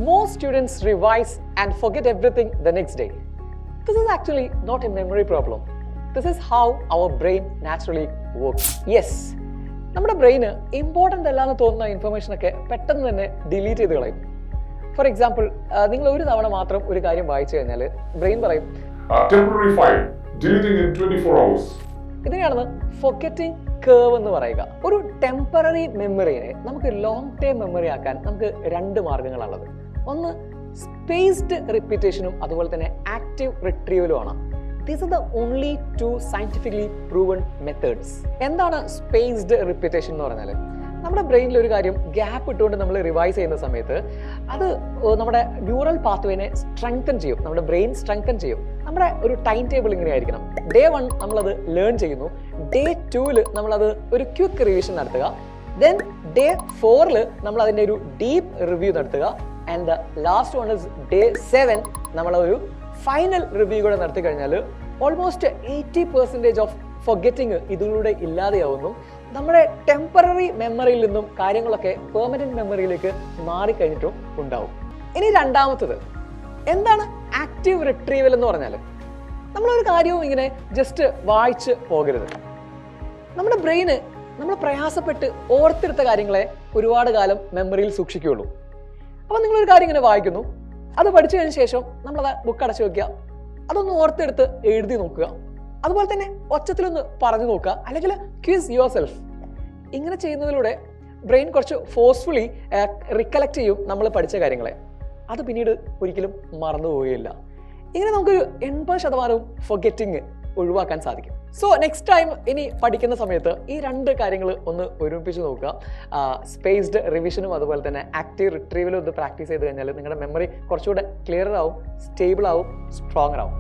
Most students revise and forget everything the next day. This is actually not a memory problem. This is how our brain naturally works. Yes, നമ്മുടെ ബ്രെയിന് important അല്ലാന്ന് തോന്നുന്ന ഇൻഫർമേഷനൊക്കെ പെട്ടെന്ന് തന്നെ delete ചെയ്ത് കളയും. For example, നിങ്ങൾ ഒരു തവണ മാത്രം ഒരു കാര്യം വായിച്ചു കഴിഞ്ഞാൽ ബ്രെയിൻ പറയും temporary file deleting in 24 hours. ഇതിനെയാണ് ഫൊഗറ്റിംഗ് കേർവ് എന്ന് പറയുക. ഒരു ടെമ്പററി മെമ്മറിയെ നമുക്ക് ലോങ് ടേം മെമ്മറി ആക്കാൻ നമുക്ക് രണ്ട് മാർഗങ്ങളാണുള്ളത്. ഒന്ന് സ്പേസ്ഡ് റിപ്പീറ്റേഷനും അതുപോലെ തന്നെ ആക്റ്റീവ് റിട്രീവലുമാണ്. These are the only two scientifically proven methods. എന്താണ് സ്പേസ്ഡ് റിപ്പീറ്റേഷൻ എന്ന് പറഞ്ഞാൽ? നമ്മുടെ ബ്രെയിനിൽ ഒരു കാര്യം ഗ്യാപ്പ് ഇട്ടുകൊണ്ട് നമ്മൾ റിവൈസ് ചെയ്യുന്ന സമയത്ത് അത് നമ്മുടെ ന്യൂറൽ പാത്വേനെ സ്ട്രെങ്തൻ ചെയ്യും, നമ്മുടെ ബ്രെയിൻ സ്ട്രെങ്തൻ ചെയ്യും. നമ്മുടെ ഒരു ടൈം ടേബിൾ ഇങ്ങനെ ആയിരിക്കണം. ഡേ 1 നമ്മളത് ലേൺ ചെയ്യുന്നു, ഡേ 2 നമ്മളത് ഒരു ക്വിക്ക് റിവിഷൻ നടത്തുക, ദെൻ ഡേ 4 നമ്മൾ അതിൻ്റെ ഒരു ഡീപ്പ് റിവ്യൂ നടത്തുക, and the last one is day 7 നമ്മളൊരു ഫൈനൽ റിവ്യൂ കൂടെ നടത്തി കഴിഞ്ഞാൽ ഓൾമോസ്റ്റ് 80% ഓഫ് ഫൊഗറ്റിംഗ് ഇതിലൂടെ ഇല്ലാതെയാവുന്നു. നമ്മുടെ ടെമ്പററി മെമ്മറിയിൽ നിന്നും കാര്യങ്ങളൊക്കെ പെർമനന്റ് മെമ്മറിയിലേക്ക് മാറിക്കഴിഞ്ഞിട്ടും ഉണ്ടാവും. ഇനി രണ്ടാമത്തത് എന്താണ് ആക്റ്റീവ് റിട്രീവൽ എന്ന് പറഞ്ഞാൽ? നമ്മളൊരു കാര്യവും ഇങ്ങനെ ജസ്റ്റ് വായിച്ച് പോകരുത്. നമ്മുടെ ബ്രെയിന് നമ്മൾ പ്രയാസപ്പെട്ട് ഓർത്തെടുത്ത കാര്യങ്ങളെ ഒരുപാട് കാലം മെമ്മറിയിൽ സൂക്ഷിക്കുകയുള്ളൂ. അപ്പോൾ നിങ്ങളൊരു കാര്യം ഇങ്ങനെ വായിക്കുന്നു, അത് പഠിച്ചു കഴിഞ്ഞ ശേഷം നമ്മളത് ബുക്ക് അടച്ചു വെക്കുക, അതൊന്ന് ഓർത്തെടുത്ത് എഴുതി നോക്കുക, അതുപോലെ തന്നെ ഒച്ചത്തിലൊന്ന് പറഞ്ഞു നോക്കുക, അല്ലെങ്കിൽ ക്വിസ് യുവർ സെൽഫ്. ഇങ്ങനെ ചെയ്യുന്നതിലൂടെ ബ്രെയിൻ കുറച്ച് ഫോഴ്സ്ഫുള്ളി റിക്കലക്ട് ചെയ്യും നമ്മൾ പഠിച്ച കാര്യങ്ങളെ. അത് പിന്നീട് ഒരിക്കലും മറന്നു പോവുകയില്ല. ഇങ്ങനെ നമുക്കൊരു 80% ഫൊഗറ്റിംഗ് ഒഴിവാക്കാൻ സാധിക്കും. സോ നെക്സ്റ്റ് ടൈം ഇനി പഠിക്കുന്ന സമയത്ത് ഈ രണ്ട് കാര്യങ്ങൾ ഒന്ന് ഒരുമിപ്പിച്ച് നോക്കുക. സ്പേസ്ഡ് റിവിഷനും അതുപോലെ തന്നെ ആക്റ്റീവ് റിട്രീവലും ഒന്ന് പ്രാക്ടീസ് ചെയ്ത് കഴിഞ്ഞാൽ നിങ്ങളുടെ മെമ്മറി കുറച്ചുകൂടെ ക്ലിയർ ആവും, സ്റ്റേബിൾ ആവും, സ്ട്രോങ്ങർ ആവും.